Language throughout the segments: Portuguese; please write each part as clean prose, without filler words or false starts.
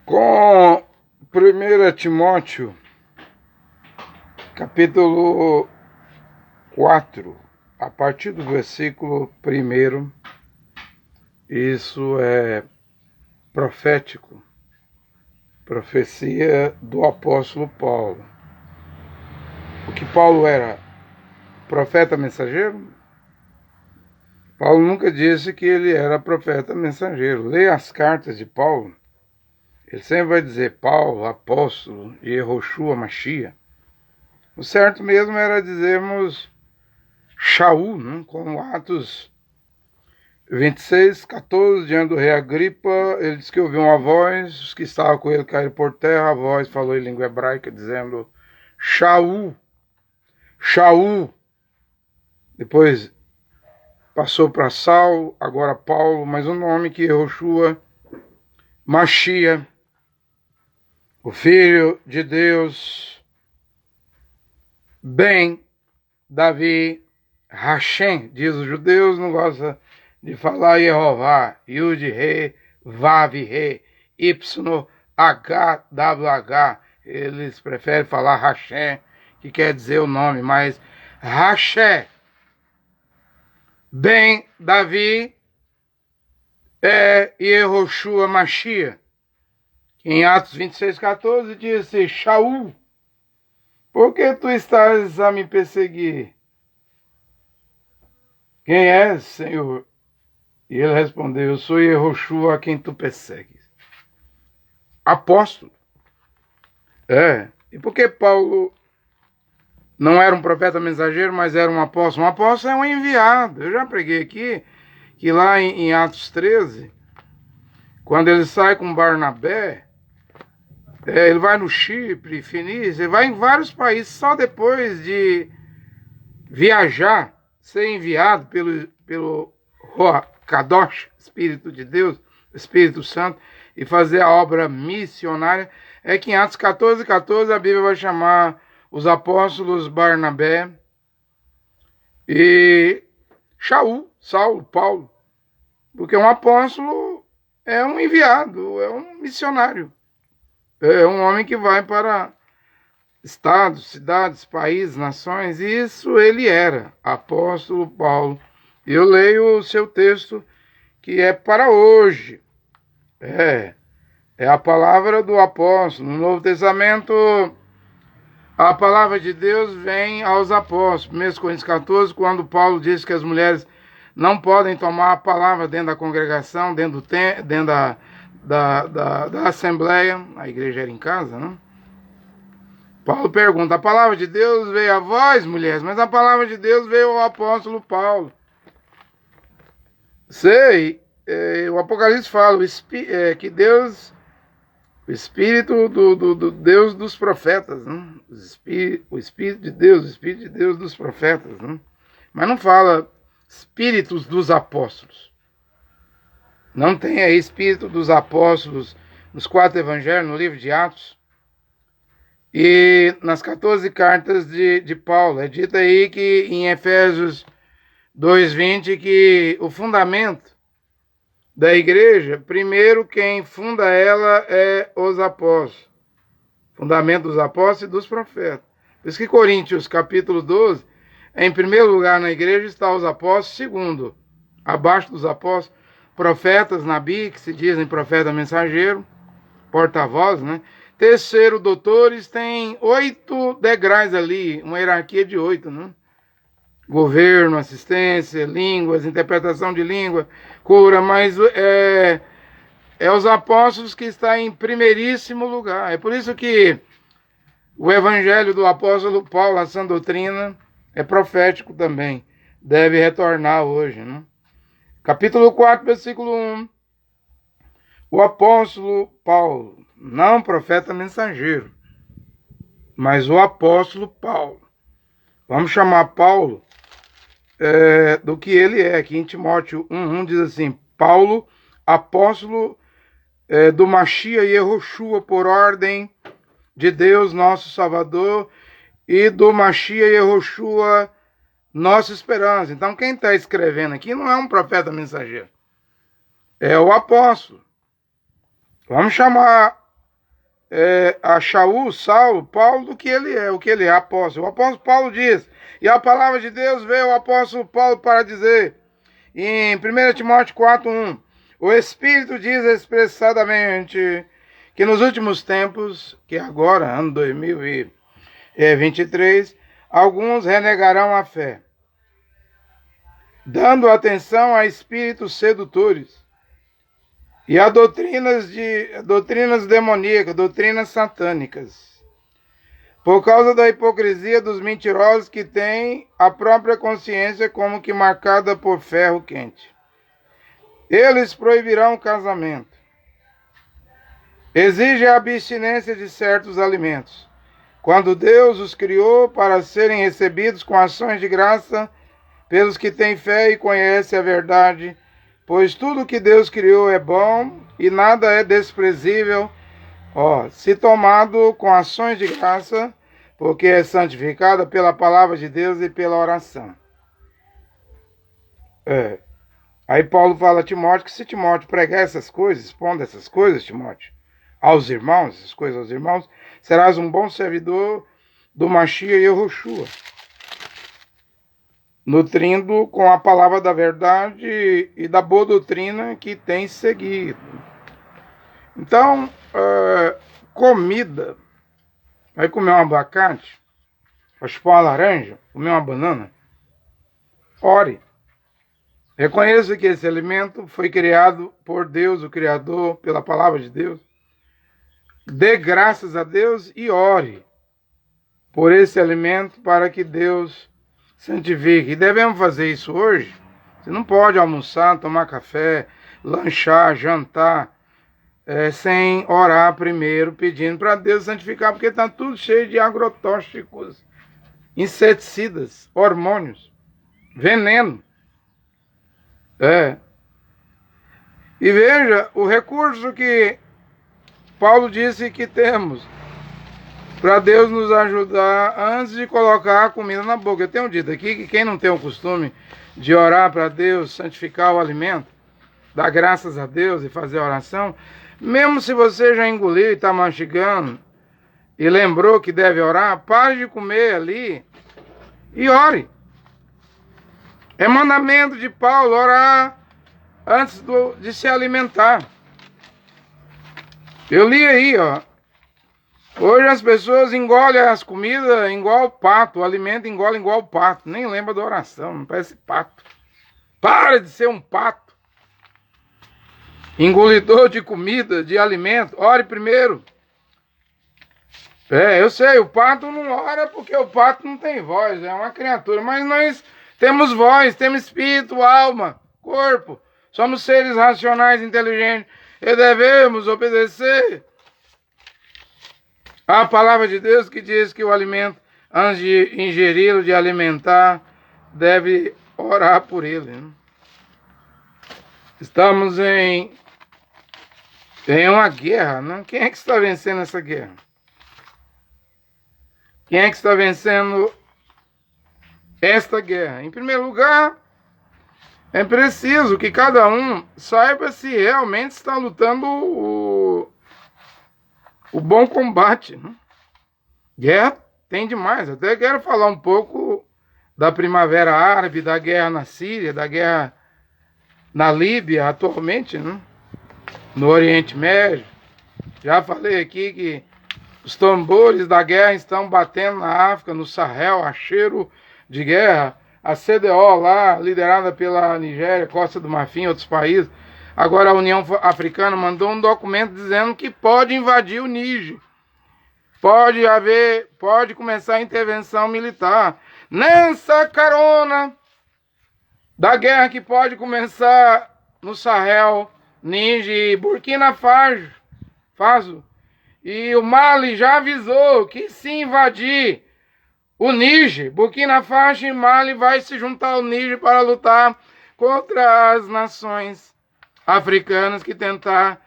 Com 1 Timóteo, capítulo 4, a partir do versículo 1, isso é profético, profecia do apóstolo Paulo. O que Paulo era? Profeta mensageiro? Paulo nunca disse que ele era profeta mensageiro. Leia as cartas de Paulo. Ele sempre vai dizer Paulo, apóstolo, e Yehoshua, Mashiach. O certo mesmo era dizermos Shaul, né? Como Atos 26, 14, diante do rei Agripa, ele disse que ouviu uma voz, os que estavam com ele caíram por terra, a voz falou em língua hebraica, dizendo Shaul, Shaul. Depois passou para Saulo, agora Paulo, mas o nome que Yehoshua, Mashiach, o Filho de Deus, Ben Davi, Hashem, diz os judeus, não gosta de falar Yehová, Yud, Re, Vav, Re, Y, H, WH, eles preferem falar Hashem, que quer dizer o nome, mas Hashem, Ben Davi, é Yehoshua Mashiach. Em Atos 26, 14 disse, Shaul, por que tu estás a me perseguir? Quem és, Senhor? E ele respondeu, eu sou Yehoshua a quem tu persegues. Apóstolo. E por que Paulo não era um profeta mensageiro, mas era um apóstolo? Um apóstolo é um enviado. Eu já preguei aqui que lá em Atos 13, quando ele sai com Barnabé, ele vai no Chipre, Fenícia, ele vai em vários países, só depois de viajar, ser enviado pelo Kadosh, Espírito de Deus, Espírito Santo, e fazer a obra missionária, é que em Atos 14, 14 a Bíblia vai chamar os apóstolos Barnabé e Shaul, Saulo, Paulo, porque um apóstolo é um enviado, é um missionário. É um homem que vai para estados, cidades, países, nações. E isso ele era, apóstolo Paulo. Eu leio o seu texto, que é para hoje. É a palavra do apóstolo. No Novo Testamento, a palavra de Deus vem aos apóstolos. 1 Coríntios 14, quando Paulo diz que as mulheres não podem tomar a palavra dentro da congregação, dentro da assembleia, a igreja era em casa, né? Paulo pergunta, a palavra de Deus veio a vós, mulheres, mas a palavra de Deus veio ao apóstolo Paulo. O Apocalipse fala que Deus, o Espírito do Deus dos profetas, né? O Espírito de Deus dos profetas, né? Mas não fala espíritos dos apóstolos. Não tem aí espírito dos apóstolos nos 4 evangelhos, no livro de Atos. E nas 14 cartas de Paulo. É dito aí que em Efésios 2:20 que o fundamento da igreja, primeiro quem funda ela é os apóstolos. Fundamento dos apóstolos e dos profetas. Por isso que Coríntios capítulo 12, em primeiro lugar na igreja está os apóstolos, segundo, abaixo dos apóstolos, profetas, nabi, que se dizem profeta mensageiro, porta-voz, né? Terceiro, doutores, tem 8 degraus ali, uma hierarquia de 8, né? Governo, assistência, línguas, interpretação de língua, cura, mas é os apóstolos que está em primeiríssimo lugar. É por isso que o evangelho do apóstolo Paulo, a sã doutrina, é profético também. Deve retornar hoje, né? Capítulo 4, versículo 1. O apóstolo Paulo, não profeta mensageiro, mas o apóstolo Paulo. Vamos chamar Paulo do que ele é. Aqui em Timóteo 1:1 diz assim, Paulo, apóstolo do Mashiach Yehoshua, por ordem de Deus, nosso Salvador, e do Mashiach Yehoshua, nossa esperança. Então quem está escrevendo aqui não é um profeta mensageiro, é o apóstolo. Vamos chamar a Saulo, Paulo, do que ele é, o que ele é, apóstolo. O apóstolo Paulo diz, e a palavra de Deus veio ao apóstolo Paulo para dizer, em 1 Timóteo 4:1, o Espírito diz expressadamente que nos últimos tempos, que agora, ano 2023, alguns renegarão a fé, dando atenção a espíritos sedutores e a doutrinas demoníacas, doutrinas satânicas, por causa da hipocrisia dos mentirosos que têm a própria consciência como que marcada por ferro quente. Eles proibirão o casamento, exigem a abstinência de certos alimentos, quando Deus os criou para serem recebidos com ações de graça pelos que têm fé e conhecem a verdade, pois tudo que Deus criou é bom e nada é desprezível, se tomado com ações de graça, porque é santificada pela palavra de Deus e pela oração. Aí Paulo fala a Timóteo que se Timóteo pregar essas coisas, expondo essas coisas, Timóteo, aos irmãos, essas coisas aos irmãos, serás um bom servidor do Mashiach e Yehoshua, nutrindo com a palavra da verdade e da boa doutrina que tem seguido. Então, comida, vai comer um abacate, vai chupar uma laranja, comer uma banana, ore. Reconheça que esse alimento foi criado por Deus, o Criador, pela palavra de Deus. Dê graças a Deus e ore por esse alimento para que Deus santifique. E devemos fazer isso hoje. Você não pode almoçar, tomar café, lanchar, jantar, sem orar primeiro, pedindo para Deus santificar, porque está tudo cheio de agrotóxicos, inseticidas, hormônios, veneno. E veja o recurso que Paulo disse que temos para Deus nos ajudar antes de colocar a comida na boca. Eu tenho dito aqui que quem não tem o costume de orar para Deus, santificar o alimento, dar graças a Deus e fazer oração, mesmo se você já engoliu e está mastigando e lembrou que deve orar, pare de comer ali e ore. É mandamento de Paulo orar antes de se alimentar. Eu li aí, hoje as pessoas engolem as comidas igual pato, o alimento engole igual pato, nem lembra da oração, não parece pato. Para de ser um pato. Engolidor de comida, de alimento, ore primeiro. Eu sei, o pato não ora porque o pato não tem voz, é uma criatura, mas nós temos voz, temos espírito, alma, corpo, somos seres racionais, inteligentes, e devemos obedecer à palavra de Deus que diz que o alimento, antes de ingeri-lo, de alimentar, deve orar por ele. Né? Estamos em uma guerra, né? Quem é que está vencendo essa guerra? Quem é que está vencendo esta guerra? Em primeiro lugar, é preciso que cada um saiba se realmente está lutando o bom combate. Né? Guerra tem demais. Até quero falar um pouco da Primavera Árabe, da guerra na Síria, da guerra na Líbia atualmente, né? No Oriente Médio. Já falei aqui que os tambores da guerra estão batendo na África, no Sahel, a cheiro de guerra. A CDO lá, liderada pela Nigéria, Costa do Marfim e outros países. Agora a União Africana mandou um documento dizendo que pode invadir o Níger. Pode começar a intervenção militar. Nessa carona da guerra que pode começar no Sahel, Níger e Burkina Faso. E o Mali já avisou que se invadir o Níger, Burkina Faso e Mali vai se juntar ao Níger para lutar contra as nações africanas que tentar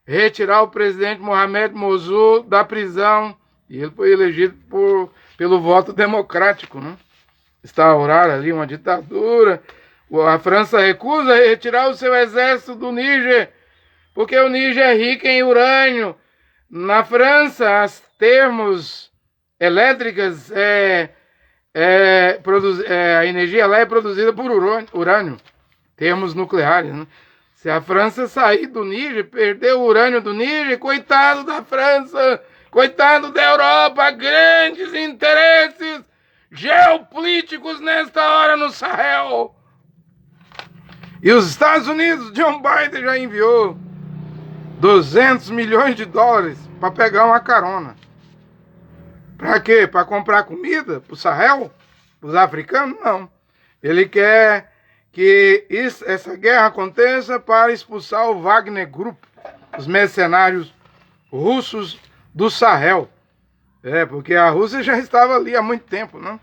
retirar o presidente Mohamed Morzouk da prisão. E ele foi elegido pelo voto democrático, né? Instaurar ali uma ditadura. A França recusa retirar o seu exército do Níger, porque o Níger é rico em urânio, Na França, as termos elétricas, a energia lá é produzida por urânio, termos nucleares, né? Se a França sair do Níger, perder o urânio do Níger, coitado da França, coitado da Europa, grandes interesses geopolíticos nesta hora no Sahel. E os Estados Unidos, John Biden já enviou 200 milhões de dólares para pegar uma carona. Para quê? Para comprar comida para o Sahel? Para os africanos? Não. Ele quer que essa guerra aconteça para expulsar o Wagner Group, os mercenários russos do Sahel. Porque a Rússia já estava ali há muito tempo, né?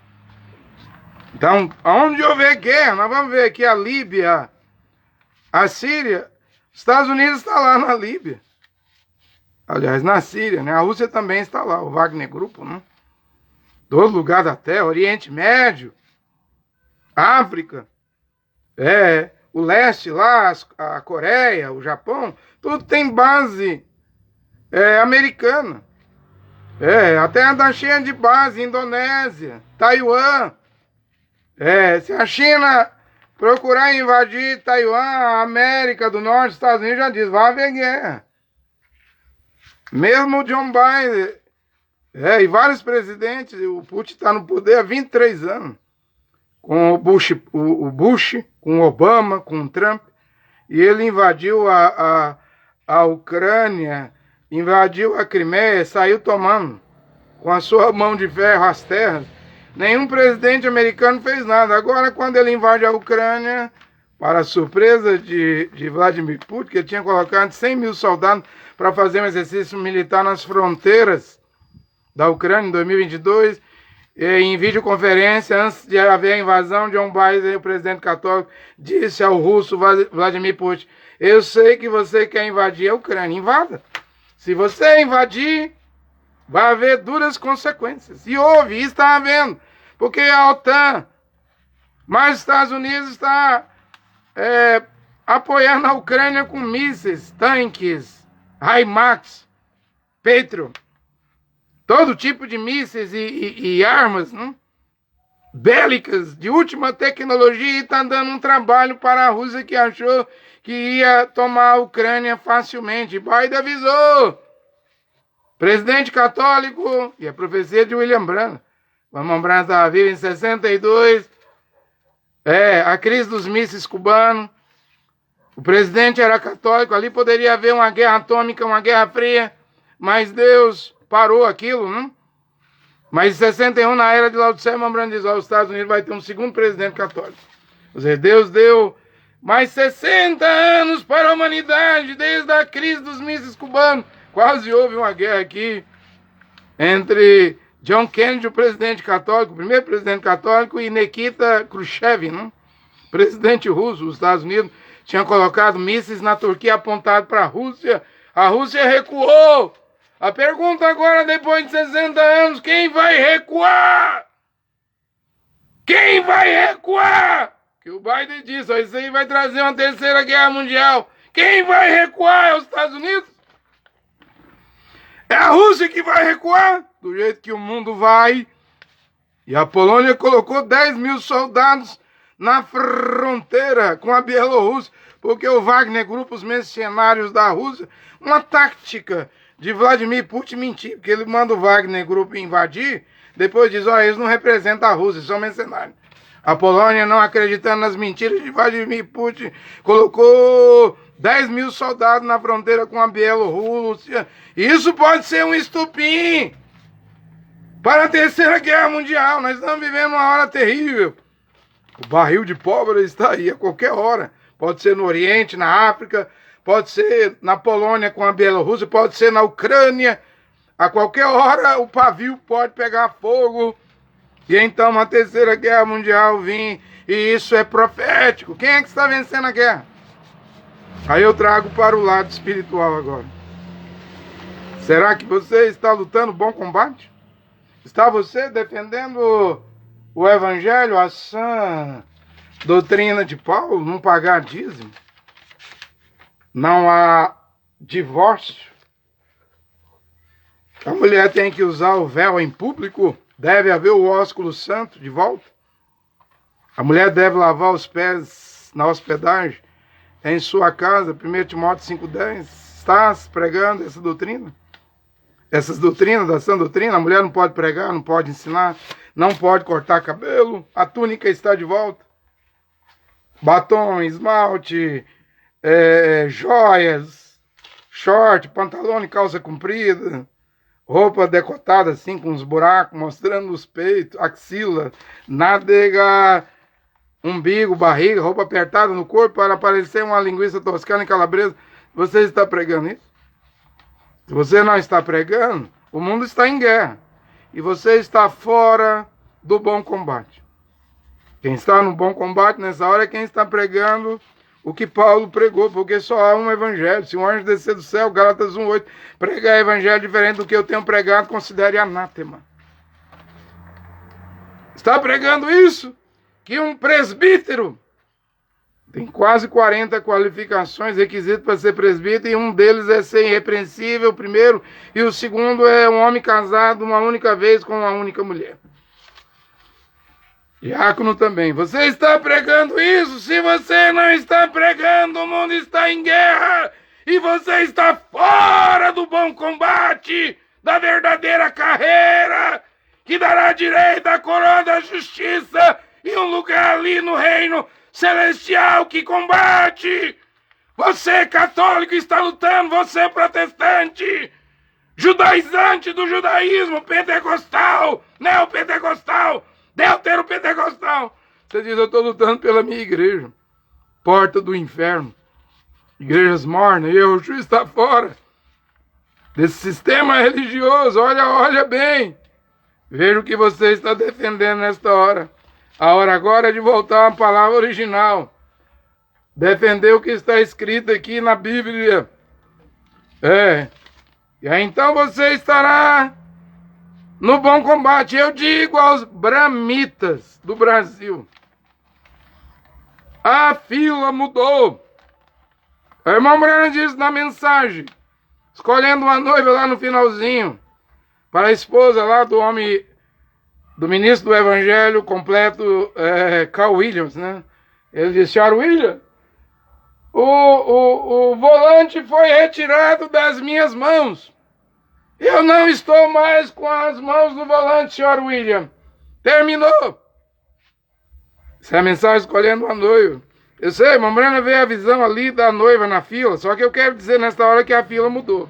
Então, onde houver guerra, nós vamos ver aqui a Líbia, a Síria, os Estados Unidos está lá na Líbia. Aliás, na Síria, né? A Rússia também está lá, o Wagner Group, né? Todo lugar da Terra, Oriente Médio, África, o leste lá, a Coreia, o Japão, tudo tem base americana. A Terra está cheia de base, Indonésia, Taiwan. Se a China procurar invadir Taiwan, a América do Norte, Estados Unidos já diz, vai haver guerra. Mesmo o John Biden, e vários presidentes, o Putin está no poder há 23 anos. Com o Bush, com o Obama, com o Trump, e ele invadiu a Ucrânia, invadiu a Crimeia, saiu tomando com a sua mão de ferro as terras. Nenhum presidente americano fez nada. Agora, quando ele invade a Ucrânia, para a surpresa de Vladimir Putin, que ele tinha colocado 100 mil soldados para fazer um exercício militar nas fronteiras da Ucrânia em 2022, em videoconferência, antes de haver a invasão, John Biden, o presidente católico, disse ao russo Vladimir Putin, eu sei que você quer invadir a Ucrânia, invada. Se você invadir, vai haver duras consequências. E houve, e está havendo. Porque a OTAN, mas os Estados Unidos está apoiando a Ucrânia com mísseis, tanques, HIMARS, Patriot, todo tipo de mísseis e armas, né, bélicas de última tecnologia, e está dando um trabalho para a Rússia que achou que ia tomar a Ucrânia facilmente. Biden avisou. Presidente católico, e a profecia de William Branham. William Branham estava vivo em 62. A crise dos mísseis cubanos. O presidente era católico, ali poderia haver uma guerra atômica, uma guerra fria, mas Deus parou aquilo, né? Mas em 61, na era de Lao Tse, William Branham diz, os Estados Unidos vai ter um segundo presidente católico. Ou seja, Deus deu mais 60 anos para a humanidade, desde a crise dos mísseis cubanos. Quase houve uma guerra aqui entre John Kennedy, o presidente católico, o primeiro presidente católico, e Nikita Khrushchev, né? Presidente russo. Os Estados Unidos tinham colocado mísseis na Turquia apontado para a Rússia. A Rússia recuou. A pergunta agora, depois de 60 anos, quem vai recuar? Quem vai recuar? Que o Biden disse, isso aí vai trazer uma terceira guerra mundial. Quem vai recuar? É os Estados Unidos? É a Rússia que vai recuar? Do jeito que o mundo vai. E a Polônia colocou 10 mil soldados na fronteira com a Bielorrússia, porque o Wagner Group, os mercenários da Rússia, uma tática de Vladimir Putin mentir, porque ele manda o Wagner Group invadir, depois diz, eles não representam a Rússia, são mercenários. A Polônia, não acreditando nas mentiras de Vladimir Putin, colocou 10 mil soldados na fronteira com a Bielorrússia. Isso pode ser um estupim para a terceira guerra mundial. Nós estamos vivendo uma hora terrível. O barril de pólvora está aí a qualquer hora. Pode ser no Oriente, na África, pode ser na Polônia com a Bielorrússia, pode ser na Ucrânia. A qualquer hora o pavio pode pegar fogo e então uma terceira guerra mundial vir. E isso é profético. Quem é que está vencendo a guerra? Aí eu trago para o lado espiritual agora. Será que você está lutando bom combate? Está você defendendo o evangelho, a sã doutrina de Paulo, não pagar dízimo? Não há divórcio? A mulher tem que usar o véu em público? Deve haver o ósculo santo de volta? A mulher deve lavar os pés na hospedagem? Em sua casa, 1 Timóteo 5,10. Estás pregando essa doutrina? Essas doutrinas da sã doutrina, a mulher não pode pregar, não pode ensinar, não pode cortar cabelo, a túnica está de volta. Batom, esmalte, joias, short, pantalão e calça comprida, roupa decotada assim com os buracos, mostrando os peitos, axila, nádega, umbigo, barriga, roupa apertada no corpo para parecer uma linguiça toscana e calabresa. Você está pregando isso? Se você não está pregando, o mundo está em guerra. E você está fora do bom combate. Quem está no bom combate nessa hora é quem está pregando o que Paulo pregou, porque só há um evangelho. Se um anjo descer do céu, Gálatas 1,8, pregar evangelho diferente do que eu tenho pregado, considere anátema. Está pregando isso? Que um presbítero tem quase 40 qualificações, requisitos para ser presbítero, e um deles é ser irrepreensível, o primeiro, e o segundo é um homem casado uma única vez com uma única mulher. Diácono também. Você está pregando isso? Se você não está pregando, o mundo está em guerra, e você está fora do bom combate, da verdadeira carreira, que dará direito à coroa da justiça, e um lugar ali no reino celestial que combate. Você católico está lutando, você protestante, judaizante do judaísmo, pentecostal, neopentecostal, deuteropentecostal. Você diz, eu estou lutando pela minha igreja, porta do inferno, igrejas mornas, e o juiz está fora desse sistema religioso. Olha bem, veja o que você está defendendo nesta hora. A hora agora é de voltar à palavra original. Defender o que está escrito aqui na Bíblia. E aí então você estará no bom combate. Eu digo aos bramitas do Brasil. A fila mudou. O irmão Breno disse na mensagem, escolhendo uma noiva lá no finalzinho, para a esposa lá do homem, do ministro do Evangelho completo, Carl Williams, né? Ele disse, Sr. William, o volante foi retirado das minhas mãos. Eu não estou mais com as mãos no volante, Sr. William. Terminou. Essa é a mensagem escolhendo uma noiva. Eu sei, irmão Breno veio a visão ali da noiva na fila, só que eu quero dizer nesta hora que a fila mudou.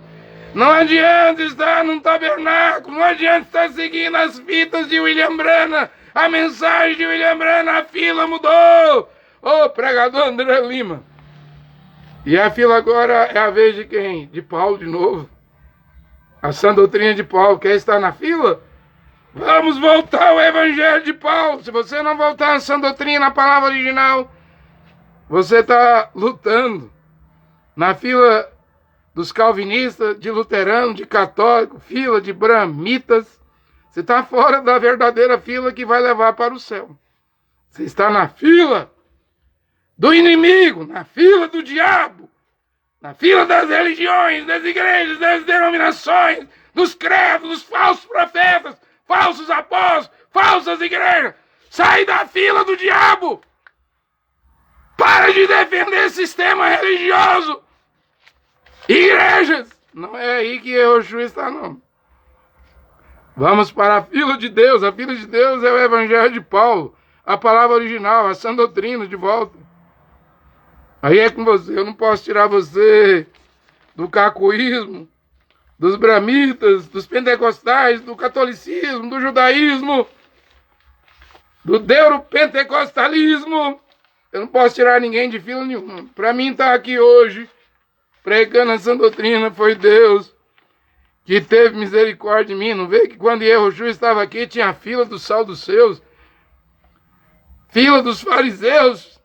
Não adianta estar num tabernáculo, não adianta estar seguindo as fitas de William Brana, a mensagem de William Brana, a fila mudou. Ô, pregador André Lima. E a fila agora é a vez de quem? De Paulo de novo. A sã doutrina de Paulo. Quer estar na fila? Vamos voltar ao evangelho de Paulo. Se você não voltar à sã doutrina, a palavra original, você está lutando na fila dos calvinistas, de luteranos, de católicos, fila de bramitas. Você está fora da verdadeira fila que vai levar para o céu. Você está na fila do inimigo, na fila do diabo, na fila das religiões, das igrejas, das denominações, dos credos, dos falsos profetas, falsos apóstolos, falsas igrejas. Sai da fila do diabo. Para de defender sistema religioso. Igrejas, não é aí que Yeshua está, não. Vamos para a fila de Deus. A fila de Deus é o evangelho de Paulo, a palavra original, a sã doutrina de volta. Aí é com você. Eu não posso tirar você do cacoísmo, dos bramitas, dos pentecostais, do catolicismo, do judaísmo, do deuteropentecostalismo. Eu não posso tirar ninguém de fila nenhuma. Para mim estar aqui hoje pregando essa doutrina foi Deus que teve misericórdia de mim. Não vê que quando Yeshua estava aqui tinha a fila do sal dos seus, fila dos fariseus.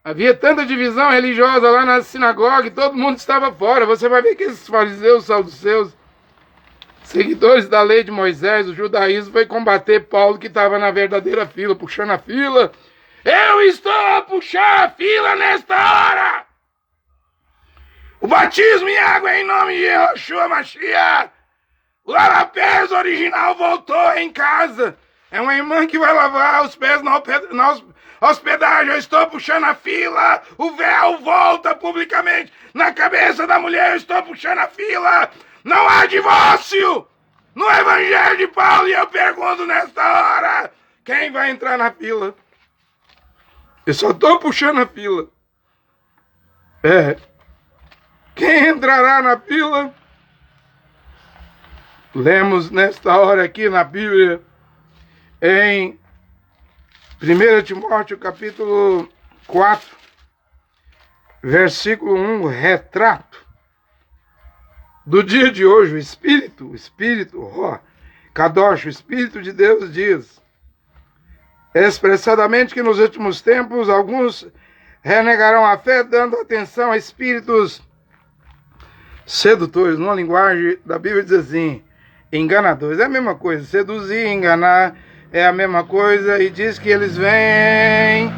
Havia tanta divisão religiosa lá na sinagoga e todo mundo estava fora. Você vai ver que esses fariseus, saduceus, seguidores da lei de Moisés, o judaísmo, foi combater Paulo que estava na verdadeira fila, puxando a fila. Eu estou a puxar a fila nesta hora. O batismo em água é em nome de Yeshua Mashiach. O lava-pés original voltou em casa. É uma irmã que vai lavar os pés na hospedagem. Eu estou puxando a fila. O véu volta publicamente na cabeça da mulher. Eu estou puxando a fila. Não há divórcio no Evangelho de Paulo. E eu pergunto nesta hora: quem vai entrar na fila? Eu só estou puxando a fila. Quem entrará na fila? Lemos nesta hora aqui na Bíblia, em 1 Timóteo capítulo 4, versículo 1, retrato do dia de hoje. O Espírito, Kadosh, o Espírito de Deus diz expressadamente que nos últimos tempos alguns renegarão a fé, dando atenção a espíritos sedutores. Numa linguagem da Bíblia diz assim: enganadores. É a mesma coisa, seduzir e enganar é a mesma coisa. E diz que eles vêm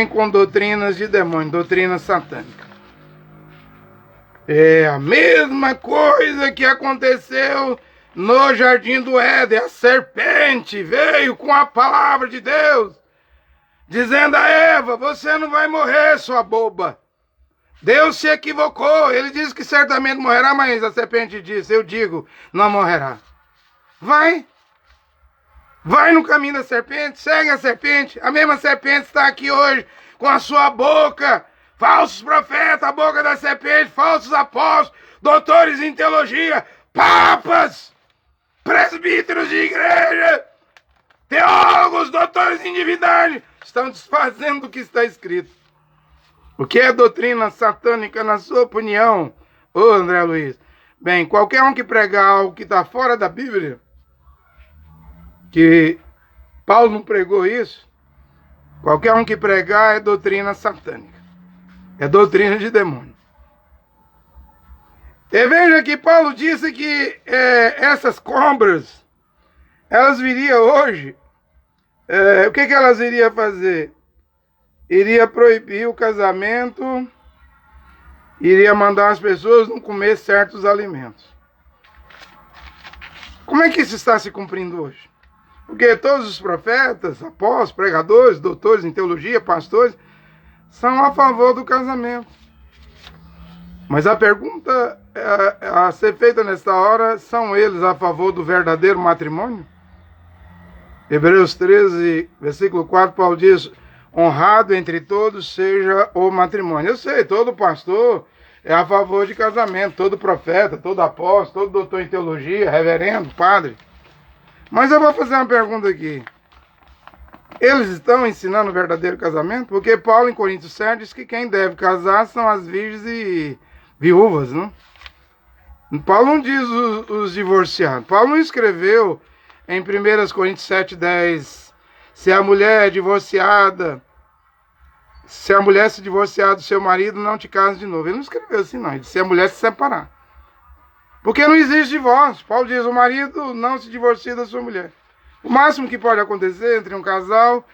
com doutrinas de demônio, doutrina satânica. É a mesma coisa que aconteceu no jardim do Éden. A serpente veio com a palavra de Deus, dizendo a Eva: você não vai morrer, sua boba. Deus se equivocou. Ele disse que certamente morrerá, mas a serpente disse: eu digo, não morrerá. Vai no caminho da serpente, segue a serpente. A mesma serpente está aqui hoje com a sua boca. Falsos profetas, a boca da serpente, falsos apóstolos, doutores em teologia, papas, presbíteros de igreja, teólogos, doutores em divindade, estão desfazendo o que está escrito. O que é doutrina satânica, na sua opinião, ô André Luiz? Bem, qualquer um que pregar algo que está fora da Bíblia, que Paulo não pregou isso, qualquer um que pregar é doutrina satânica, é doutrina de demônio. E veja que Paulo disse que essas cobras, elas viriam hoje, o que elas iriam fazer? Iria proibir o casamento, iria mandar as pessoas não comer certos alimentos. Como é que isso está se cumprindo hoje? Porque todos os profetas, apóstolos, pregadores, doutores em teologia, pastores, são a favor do casamento. Mas a pergunta a ser feita nesta hora: são eles a favor do verdadeiro matrimônio? Hebreus 13, versículo 4, Paulo diz: honrado entre todos seja o matrimônio. Eu sei, todo pastor é a favor de casamento, todo profeta, todo apóstolo, todo doutor em teologia, reverendo, padre. Mas eu vou fazer uma pergunta aqui: eles estão ensinando o verdadeiro casamento? Porque Paulo, em Coríntios 7, diz que quem deve casar são as virgens e viúvas, não? Paulo não diz os divorciados. Paulo não escreveu em 1 Coríntios 7:10, se a mulher é divorciada, se a mulher se divorciar do seu marido, não te case de novo. Ele não escreveu assim, não. Ele disse: se a mulher se separar. Porque não existe divórcio. Paulo diz: o marido não se divorcia da sua mulher. O máximo que pode acontecer entre um casal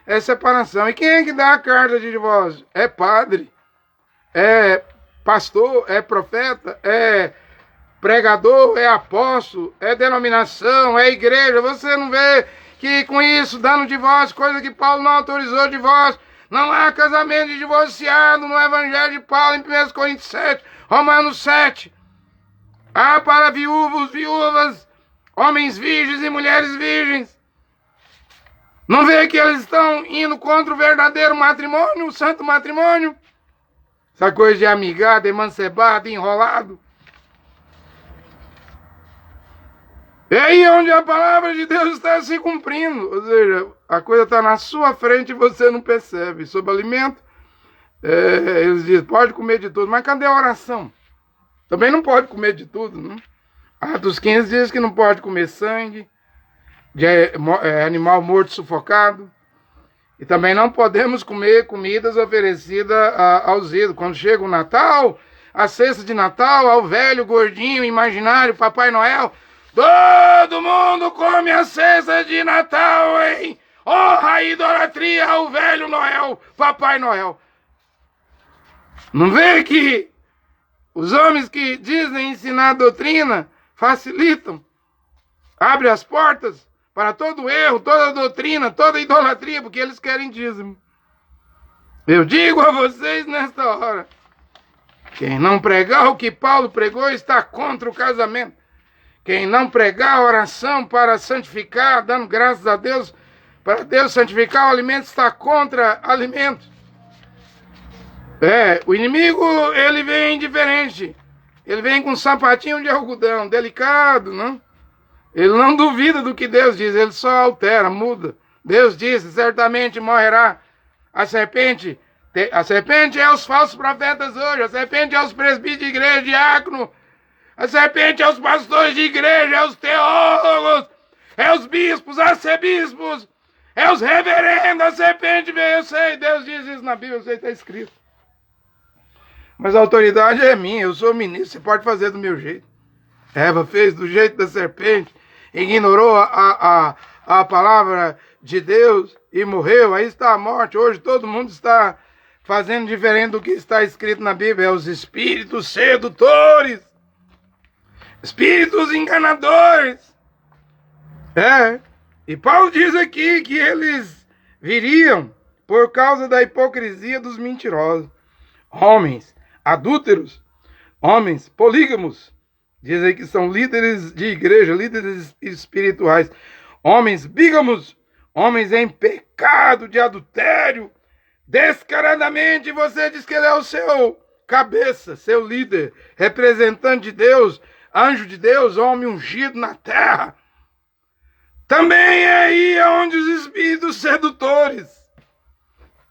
é separação. E quem é que dá a carta de divórcio? É padre, é pastor, é profeta, é pregador, é apóstolo, é denominação, é igreja. Você não vê que com isso, dando divórcio, coisa que Paulo não autorizou divórcio, não há casamento de divorciado no Evangelho de Paulo, em 1 Coríntios 7, Romanos 7. Há para viúvos, viúvas, homens virgens e mulheres virgens. Não vê que eles estão indo contra o verdadeiro matrimônio, o santo matrimônio? Essa coisa de amigado, emancebado, enrolado. É aí onde a palavra de Deus está se cumprindo. Ou seja, a coisa está na sua frente e você não percebe. Sobre alimento, eles dizem: pode comer de tudo. Mas cadê a oração? Também não pode comer de tudo, não? Atos 15 diz que não pode comer sangue de animal morto sufocado. E também não podemos comer comidas oferecidas aos ídolos. Quando chega o Natal, a cesta de Natal, ao velho gordinho imaginário Papai Noel, todo mundo come a cesta de Natal, hein? Honra a idolatria ao velho Noel, Papai Noel. Não vê que Os homens que dizem ensinar doutrina facilitam, abrem as portas para todo erro, toda doutrina, toda idolatria, porque eles querem dízimo. Eu digo a vocês nesta hora, quem não pregar o que Paulo pregou está contra o casamento. Quem não pregar a oração para santificar, dando graças a Deus, para Deus santificar o alimento, está contra alimento. O inimigo, ele vem diferente. Ele vem com um sapatinho de algodão, delicado, não? Ele não duvida do que Deus diz, ele só altera, muda. Deus disse, certamente morrerá a serpente. A serpente é os falsos profetas hoje, a serpente é os presbíteros de igreja, diácono, a serpente é os pastores de igreja, é os teólogos, é os bispos, arcebispos, é os reverendos, a serpente veio, eu sei, Deus diz isso na Bíblia, eu sei, está escrito. Mas a autoridade é minha, eu sou ministro, você pode fazer do meu jeito. Eva fez do jeito da serpente, ignorou a palavra de Deus e morreu, aí está a morte. Hoje todo mundo está fazendo diferente do que está escrito na Bíblia, é os espíritos sedutores, espíritos enganadores. E Paulo diz aqui que eles viriam por causa da hipocrisia dos mentirosos. Homens adúlteros, homens polígamos, dizem que são líderes de igreja, líderes espirituais, homens bígamos, homens em pecado de adultério, descaradamente você diz que ele é o seu cabeça, seu líder, representante de Deus, anjo de Deus, homem ungido na terra. Também é aí onde os espíritos sedutores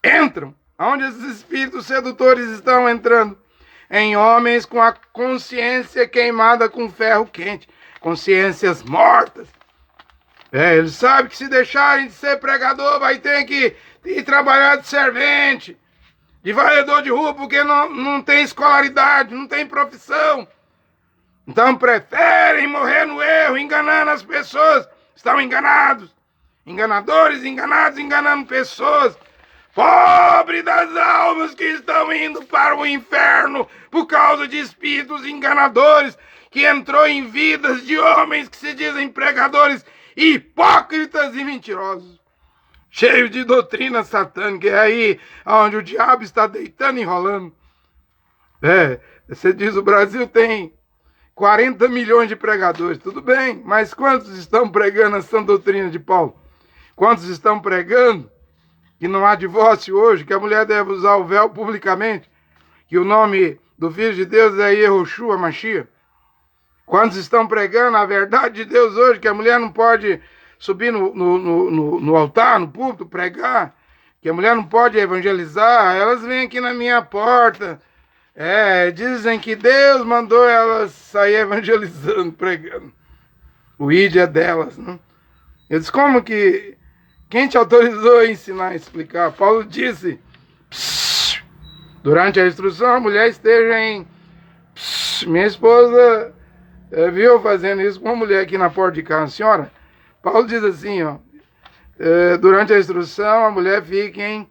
entram, onde esses espíritos sedutores estão entrando, em homens com a consciência queimada com ferro quente, consciências mortas. Eles sabem que se deixarem de ser pregador, vai ter que ir trabalhar de servente, de varredor de rua, porque não tem escolaridade, não tem profissão. Então preferem morrer no erro, enganando as pessoas. Estão enganados. Enganadores, enganados, enganando pessoas. Pobre das almas que estão indo para o inferno por causa de espíritos enganadores que entrou em vidas de homens que se dizem pregadores hipócritas e mentirosos, cheios de doutrina satânica. É aí onde o diabo está deitando e enrolando. Você diz, o Brasil tem 40 milhões de pregadores, tudo bem, mas quantos estão pregando a sã doutrina de Paulo? Quantos estão pregando que não há divórcio hoje, que a mulher deve usar o véu publicamente, que o nome do Filho de Deus é Yehoshua Mashiach? Quantos estão pregando a verdade de Deus hoje, que a mulher não pode subir no altar, no púlpito, pregar, que a mulher não pode evangelizar? Elas vêm aqui na minha porta, dizem que Deus mandou elas sair evangelizando, pregando. O ID é delas, não? Eu disse, como que... Quem te autorizou a ensinar, a explicar? Paulo disse, durante a instrução, a mulher esteja em... Minha esposa viu fazendo isso com uma mulher aqui na porta de casa. Senhora, Paulo diz assim, durante a instrução, a mulher fica em...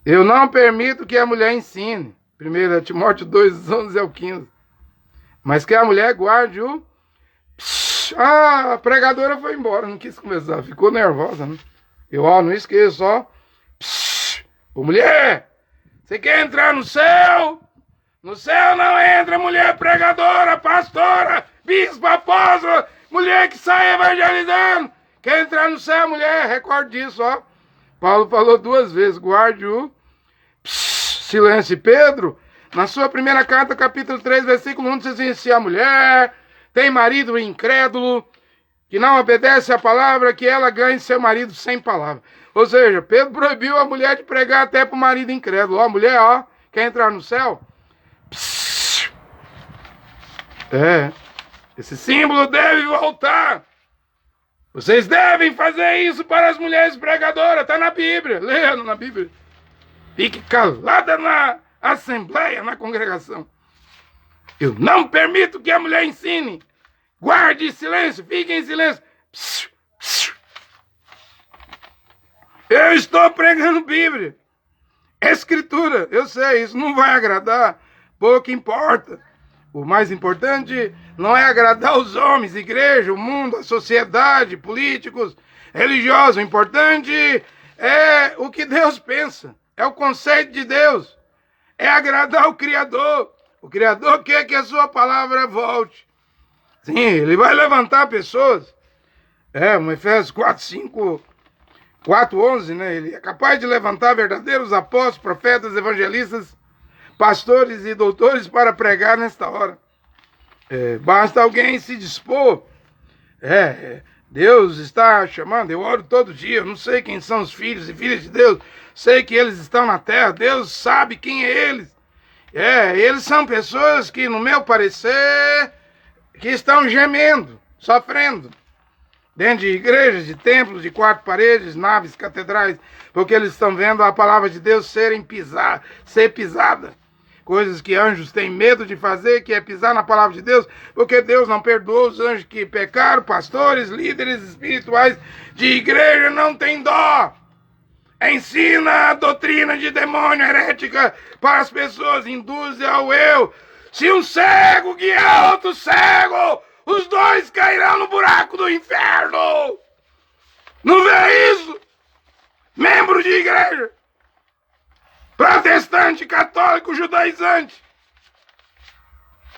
Eu não permito que a mulher ensine. 1 Timóteo 2, 11 ao 15. Mas que a mulher guarde o... A pregadora foi embora, não quis conversar, ficou nervosa, né? Eu, não esqueço, Ô mulher, você quer entrar no céu? No céu não entra mulher pregadora, pastora, bispo, apóstolo, mulher que sai evangelizando. Quer entrar no céu, mulher? Recorde disso, Paulo falou 2 vezes, guarde o silêncio. Pedro, na sua primeira carta, capítulo 3, versículo 1, diz assim, se a mulher tem marido incrédulo, que não obedece à palavra, que ela ganhe seu marido sem palavra. Ou seja, Pedro proibiu a mulher de pregar até para o marido incrédulo. A mulher, quer entrar no céu? Esse símbolo deve voltar. Vocês devem fazer isso para as mulheres pregadoras. Está na Bíblia, leia na Bíblia. Fique calada na assembleia, na congregação. Eu não permito que a mulher ensine. Guarde silêncio, fique em silêncio. Eu estou pregando Bíblia. Escritura, eu sei, isso não vai agradar pouco importa. O mais importante não é agradar os homens, a igreja, o mundo, a sociedade, políticos, religiosos. O importante é o que Deus pensa, é o conceito de Deus, é agradar o Criador. O Criador quer que a sua palavra volte. Sim, ele vai levantar pessoas. No Efésios 4:5, 4:11, né? Ele é capaz de levantar verdadeiros apóstolos, profetas, evangelistas, pastores e doutores para pregar nesta hora. Basta alguém se dispor. Deus está chamando, eu oro todo dia, eu não sei quem são os filhos e filhas de Deus, sei que eles estão na terra, Deus sabe quem é eles. Eles são pessoas que, no meu parecer, que estão gemendo, sofrendo, dentro de igrejas, de templos, de quatro paredes, naves, catedrais, porque eles estão vendo a palavra de Deus ser pisada. Coisas que anjos têm medo de fazer, que é pisar na palavra de Deus, porque Deus não perdoou os anjos que pecaram, pastores, líderes espirituais de igreja, não tem dó. Ensina a doutrina de demônio herética para as pessoas, induz ao eu. Se um cego guiar outro cego, os dois cairão no buraco do inferno. Não vê isso? Membro de igreja, protestante, católico, judaizante,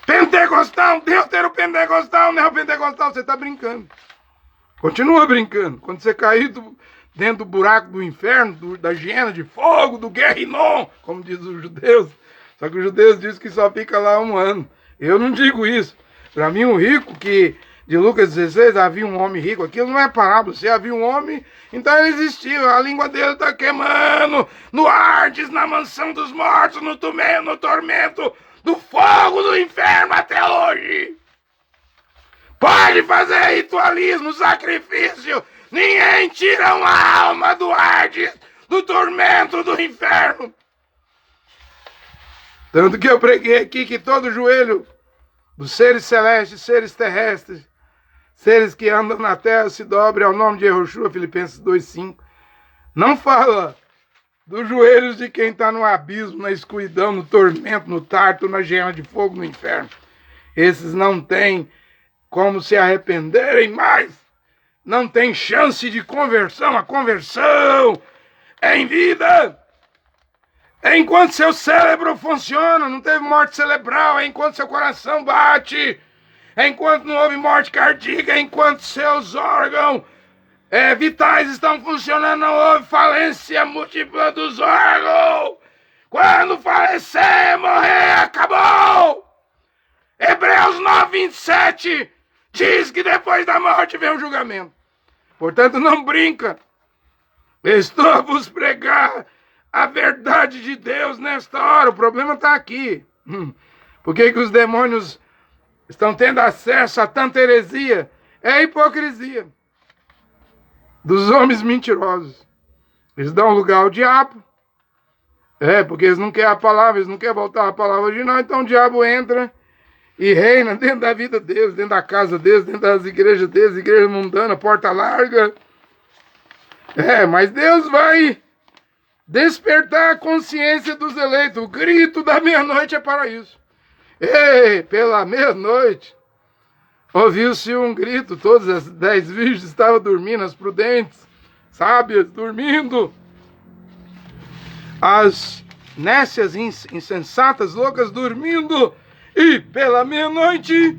pentecostal, deuteropentecostal, neopentecostal, você está brincando. Continua brincando. Quando você cair dentro do buraco do inferno, da hiena de fogo, do Guerrinon, como diz os judeus, só que os judeus dizem que só fica lá 1 ano. Eu não digo isso. Para mim, um rico que, de Lucas 16, havia um homem rico, aquilo não é parábola. Se havia um homem, então ele existiu. A língua dele está queimando no Hades, na mansão dos mortos, no tormento do fogo do inferno até hoje. Pode fazer ritualismo, sacrifício, ninguém tira uma alma do Hades, do tormento do inferno. Tanto que eu preguei aqui que todo joelho dos seres celestes, seres terrestres, seres que andam na terra se dobre ao nome de Yehoshua, Filipenses 2:5. Não fala dos joelhos de quem está no abismo, na escuridão, no tormento, no tarto, na hiena de fogo, no inferno. Esses não têm como se arrependerem mais. Não tem chance de conversão. A conversão é em vida. É enquanto seu cérebro funciona, não teve morte cerebral, é enquanto seu coração bate, é enquanto não houve morte cardíaca, é enquanto seus órgãos vitais estão funcionando, não houve falência múltipla dos órgãos. Quando falecer, morrer, acabou. Hebreus 9:27 diz que depois da morte vem o julgamento. Portanto, não brinca. Estou a vos pregar a verdade de Deus nesta hora. O problema está aqui. Por que os demônios estão tendo acesso a tanta heresia? É a hipocrisia dos homens mentirosos. Eles dão lugar ao diabo. Porque eles não querem a palavra, eles não querem voltar à palavra original. Então o diabo entra e reina dentro da vida deles, dentro da casa deles, dentro das igrejas deles, igreja mundana, porta larga. Mas Deus vai despertar a consciência dos eleitos. O grito da meia-noite é para isso. Pela meia-noite, ouviu-se um grito. Todas as 10 virgens estavam dormindo, as prudentes, sábias, dormindo. As nécias, insensatas, loucas, dormindo. E pela meia-noite,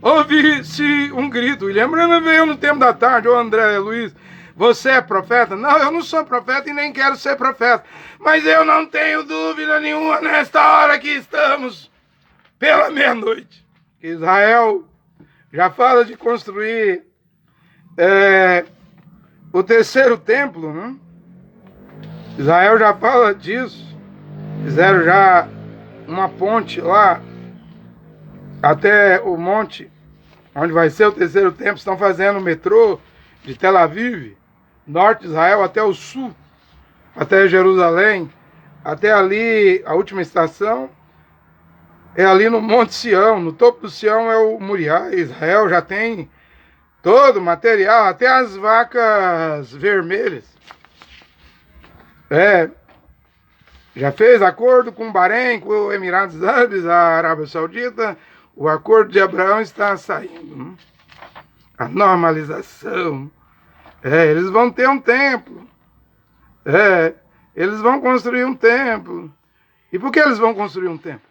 ouvi-se um grito. E lembrando, veio no tempo da tarde, André Luiz, você é profeta? Não, eu não sou profeta e nem quero ser profeta. Mas eu não tenho dúvida nenhuma nesta hora que estamos pela meia-noite. Israel já fala de construir o terceiro templo, né? Israel já fala disso. Fizeram já uma ponte lá até o monte onde vai ser o terceiro templo. Estão fazendo o metrô de Tel Aviv, norte de Israel, até o sul, até Jerusalém, até ali, a última estação é ali no Monte Sião. No topo do Sião é o Moriá. Israel já tem todo o material, até as vacas vermelhas. Já fez acordo com o Bahrein, com os Emirados Árabes, a Arábia Saudita. O acordo de Abraão está saindo. A normalização. Eles vão ter um templo. Eles vão construir um templo. E por que eles vão construir um templo?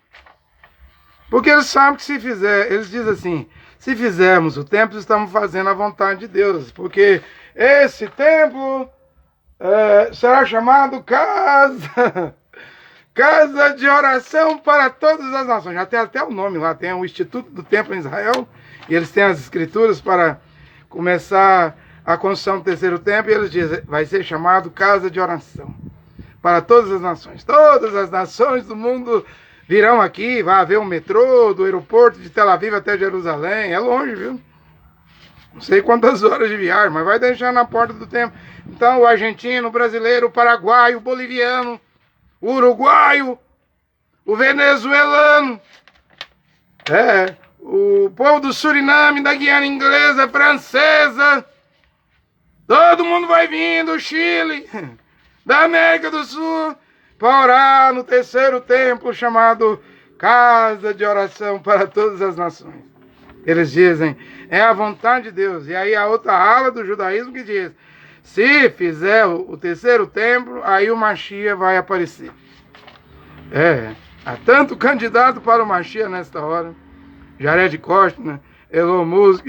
Porque eles sabem que se fizer, eles dizem assim, se fizermos o templo, estamos fazendo a vontade de Deus. Porque esse templo será chamado casa de oração para todas as nações. Já tem até o nome lá, tem o Instituto do Templo em Israel, e eles têm as escrituras para começar a construção do terceiro templo, e eles dizem, vai ser chamado casa de oração para todas as nações. Todas as nações do mundo virão aqui, vai haver um metrô do aeroporto de Tel Aviv até Jerusalém, é longe, viu? Não sei quantas horas de viagem, mas vai deixar na porta do templo. Então o argentino, o brasileiro, o paraguaio, o boliviano, o uruguaio, o venezuelano, o povo do Suriname, da Guiana Inglesa, francesa, todo mundo vai vindo, do Chile, da América do Sul, para orar no terceiro templo chamado Casa de Oração para todas as nações. Eles dizem, é a vontade de Deus. E aí a outra ala do judaísmo que diz, se fizer o terceiro templo, aí o Mashiach vai aparecer. Há tanto candidato para o Mashiach nesta hora. Jared Kushner, Elon Musk,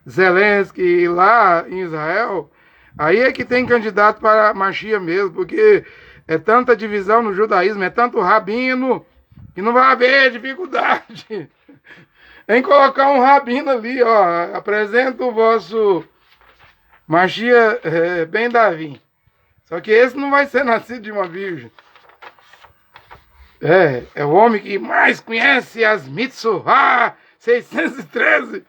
Zelensky, lá em Israel. Aí é que tem candidato para Mashiach mesmo, porque é tanta divisão no judaísmo, é tanto rabino, que não vai haver dificuldade em colocar um rabino ali, ó, apresenta o vosso Mashiach Ben Davi. Só que esse não vai ser nascido de uma virgem. É o homem que mais conhece as Mitzvah 613,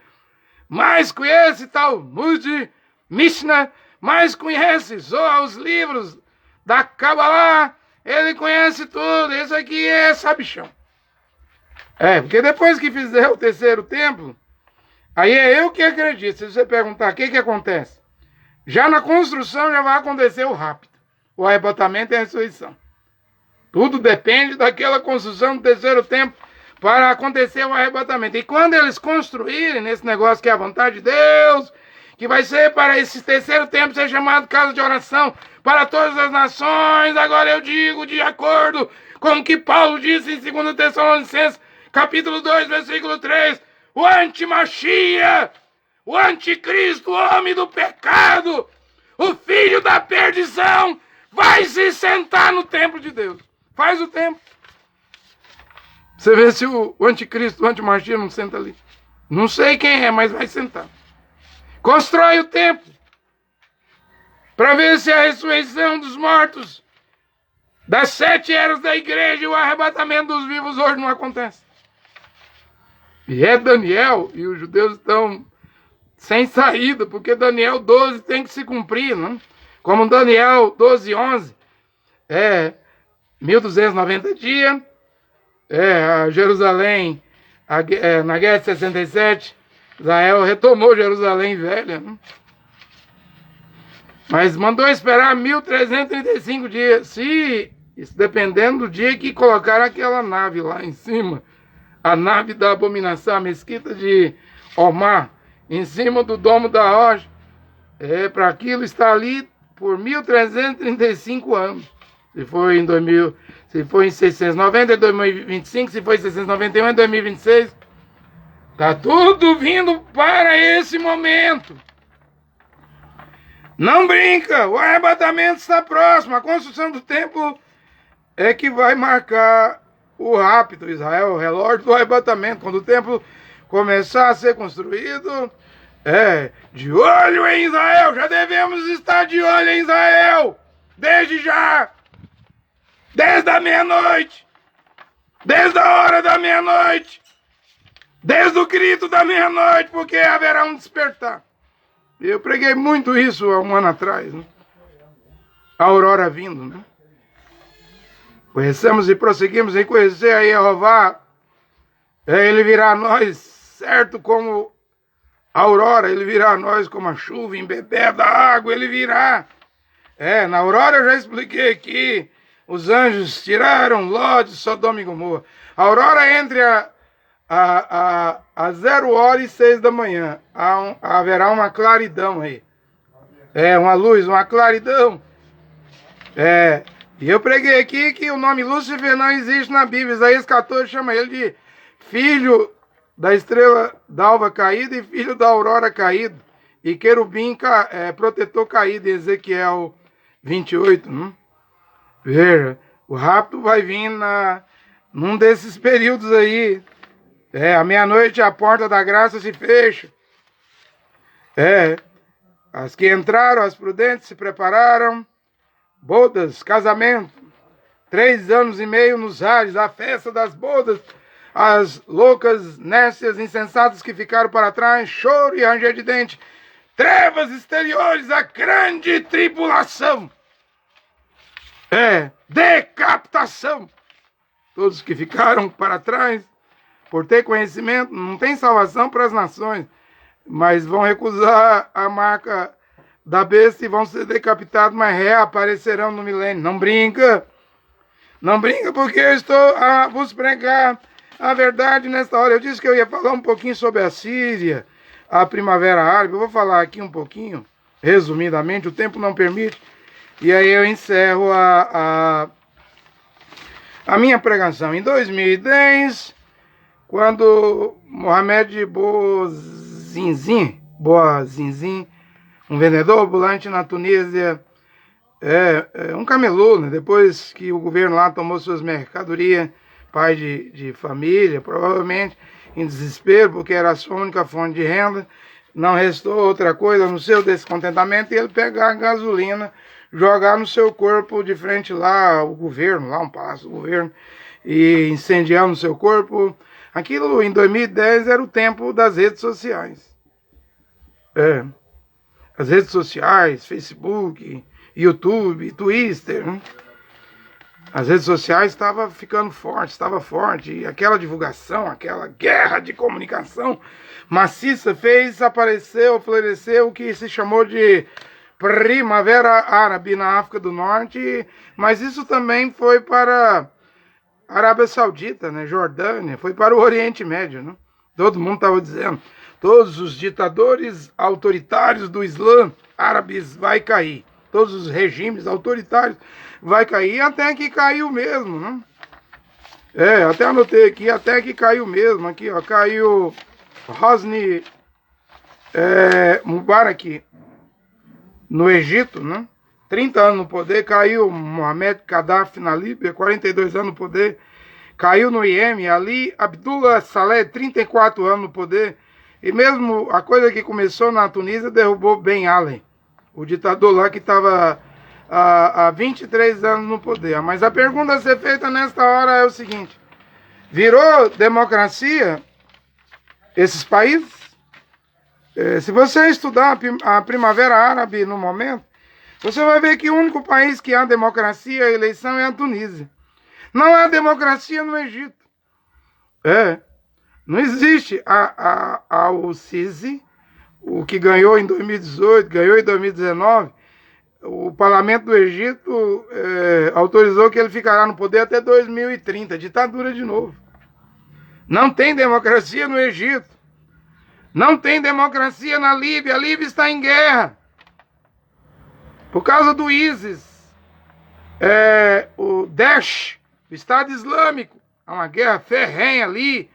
mais conhece Talmud, Mishnah, mais conhece Zohar, os livros da Kabbalah, ele conhece tudo, esse aqui é sabichão. Porque depois que fizer o terceiro templo, aí é eu que acredito. Se você perguntar o que acontece, já na construção já vai acontecer o rapto, o arrebatamento e a ressurreição. Tudo depende daquela construção do terceiro templo para acontecer o arrebatamento. E quando eles construírem nesse negócio que é a vontade de Deus, que vai ser para esse terceiro templo ser chamado casa de oração para todas as nações, agora eu digo de acordo com o que Paulo disse em 2 Tessalonicenses, capítulo 2, versículo 3, o anti-Mashiach, o anticristo, o homem do pecado, o filho da perdição, vai se sentar no templo de Deus. Faz o templo. Você vê se o anticristo, o anti-Mashiach não senta ali. Não sei quem é, mas vai sentar. Constrói o templo para ver se a ressurreição dos mortos, das 7 eras da igreja e o arrebatamento dos vivos hoje não acontece. E é Daniel, e os judeus estão sem saída, porque Daniel 12 tem que se cumprir, não? Como Daniel 12:11, 1290 dias, Jerusalém, na guerra de 67, Israel retomou Jerusalém velha, não? Mas mandou esperar 1335 dias, isso dependendo do dia que colocaram aquela nave lá em cima, a nave da abominação, a mesquita de Omar, em cima do domo da rocha, para aquilo estar ali por 1335 anos. Se foi em 2000, se foi em 690, em 2025, se foi em 691, em 2026. Está tudo vindo para esse momento. Não brinca, o arrebatamento está próximo. A construção do templo é que vai marcar o rápido, Israel, o relógio do arrebatamento. Quando o templo começar a ser construído, de olho em Israel. Já devemos estar de olho em Israel, desde já. Desde a meia-noite, desde a hora da meia-noite, desde o grito da meia-noite, porque haverá um despertar. Eu preguei muito isso há um ano atrás, né? A aurora vindo, né? Conhecemos e prosseguimos em conhecer a Jeová. Ele virá a nós, certo como a aurora, ele virá a nós como a chuva, em beber da água, ele virá. Na aurora eu já expliquei aqui, os anjos tiraram Ló de Sodoma e Gomorra. A aurora entre a 0h06 da manhã. Haverá uma claridão aí. Uma luz, uma claridão. E eu preguei aqui que o nome Lúcifer não existe na Bíblia. Isaías 14 chama ele de filho da estrela d'alva caída e filho da aurora caído. E querubim protetor caído, em Ezequiel 28. Veja, o rapto vai vir num desses períodos aí. À meia-noite a porta da graça se fecha. As que entraram, as prudentes, se prepararam. Bodas, casamento, 3 anos e meio nos ares, a festa das bodas, as loucas, nécias, insensatas que ficaram para trás, choro e ranger de dente, trevas exteriores, a grande tribulação, decapitação. Todos que ficaram para trás, por ter conhecimento, não tem salvação para as nações, mas vão recusar a marca da besta e vão ser decapitados, mas reaparecerão no milênio. Não brinca. Não brinca, porque eu estou a vos pregar a verdade nesta hora. Eu disse que eu ia falar um pouquinho sobre a Síria, a Primavera Árabe. Eu vou falar aqui um pouquinho, resumidamente, o tempo não permite. E aí eu encerro a minha pregação. Em 2010, quando Mohamed Bouazinzi, um vendedor ambulante na Tunísia, um camelô, né? Depois que o governo lá tomou suas mercadorias, pai de família, provavelmente em desespero, porque era a sua única fonte de renda, não restou outra coisa no seu descontentamento, e ele pegar a gasolina, jogar no seu corpo de frente lá, o governo, lá um palácio do governo, e incendiar no seu corpo. Aquilo em 2010 era o tempo das redes sociais. As redes sociais, Facebook, YouTube, Twitter, né? As redes sociais estavam ficando fortes, estava forte, e aquela divulgação, aquela guerra de comunicação maciça fez aparecer, florescer o que se chamou de Primavera Árabe na África do Norte, mas isso também foi para a Arábia Saudita, né, Jordânia, foi para o Oriente Médio, né? Todo mundo estava dizendo, todos os ditadores autoritários do Islã árabes vai cair. Todos os regimes autoritários vai cair. Até que caiu mesmo, né? Até anotei aqui, até que caiu mesmo. Aqui, ó, caiu Hosni Mubarak no Egito, né? 30 anos no poder. Caiu Mohamed Gaddafi na Líbia, 42 anos no poder. Caiu no Iêmen, Ali Abdullah Saleh, 34 anos no poder. E mesmo a coisa que começou na Tunísia derrubou Ben Ali, o ditador lá que estava há 23 anos no poder. Mas a pergunta a ser feita nesta hora é o seguinte: virou democracia esses países? Se você estudar a Primavera Árabe no momento, você vai ver que o único país que há democracia, a eleição, é a Tunísia. Não há democracia no Egito. Não existe o Sisi, o que ganhou em 2018, ganhou em 2019. O parlamento do Egito autorizou que ele ficará no poder até 2030, ditadura de novo. Não tem democracia no Egito. Não tem democracia na Líbia. A Líbia está em guerra por causa do ISIS. O Daesh, o Estado Islâmico. Há uma guerra ferrenha ali.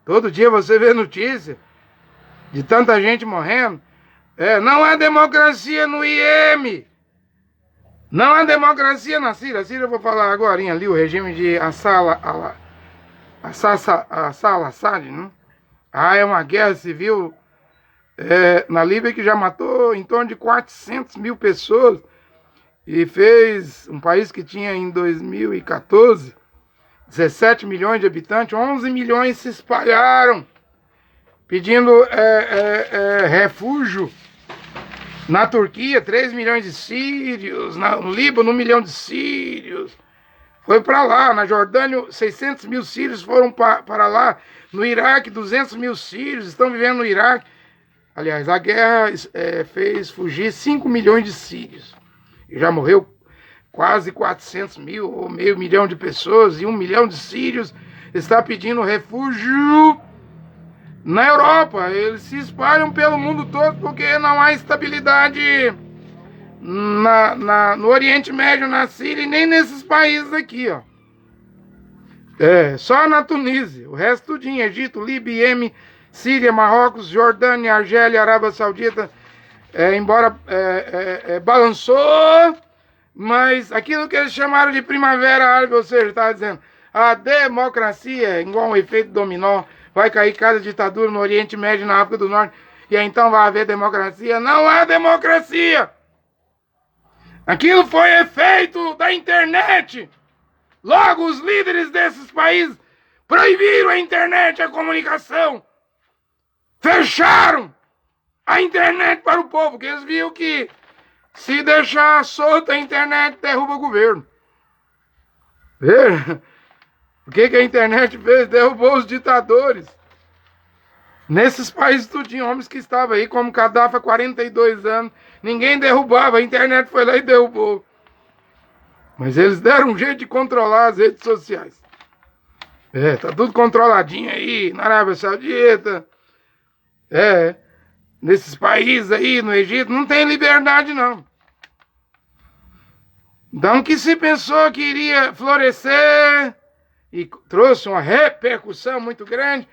Todo dia você vê notícia de tanta gente morrendo. Não há democracia no Iêmen. Não há democracia na Síria. A Síria eu vou falar agora ali, o regime de Assad, né? É uma guerra civil na Líbia que já matou em torno de 400 mil pessoas e fez um país que tinha em 2014 17 milhões de habitantes, 11 milhões se espalharam pedindo refúgio. Na Turquia, 3 milhões de sírios, no Líbano, 1 milhão de sírios. Foi para lá. Na Jordânia, 600 mil sírios foram para lá. No Iraque, 200 mil sírios estão vivendo no Iraque. Aliás, a guerra fez fugir 5 milhões de sírios. E já morreu quase 400 mil ou meio milhão de pessoas, e 1 milhão de sírios está pedindo refúgio na Europa. Eles se espalham pelo mundo todo porque não há estabilidade no Oriente Médio, na Síria e nem nesses países aqui, ó. Só na Tunísia. O resto tudinho: Egito, Líbia, Iêmen, Síria, Marrocos, Jordânia, Argélia, Arábia Saudita. Embora balançou, mas aquilo que eles chamaram de primavera árabe, ou seja, estava dizendo, a democracia, igual um efeito dominó, vai cair cada ditadura no Oriente Médio e na África do Norte, e aí então vai haver democracia. Não há democracia! Aquilo foi efeito da internet. Logo, os líderes desses países proibiram a internet, a comunicação. Fecharam a internet para o povo, porque eles viram que se deixar solta a internet, derruba o governo. Veja, o que a internet fez? Derrubou os ditadores. Nesses países tudinho, homens que estavam aí, como Gaddafi há 42 anos, ninguém derrubava, a internet foi lá e derrubou. Mas eles deram um jeito de controlar as redes sociais. Tá tudo controladinho aí, na Arábia Saudita. Nesses países aí, no Egito, não tem liberdade, não. Então, que se pensou que iria florescer e trouxe uma repercussão muito grande,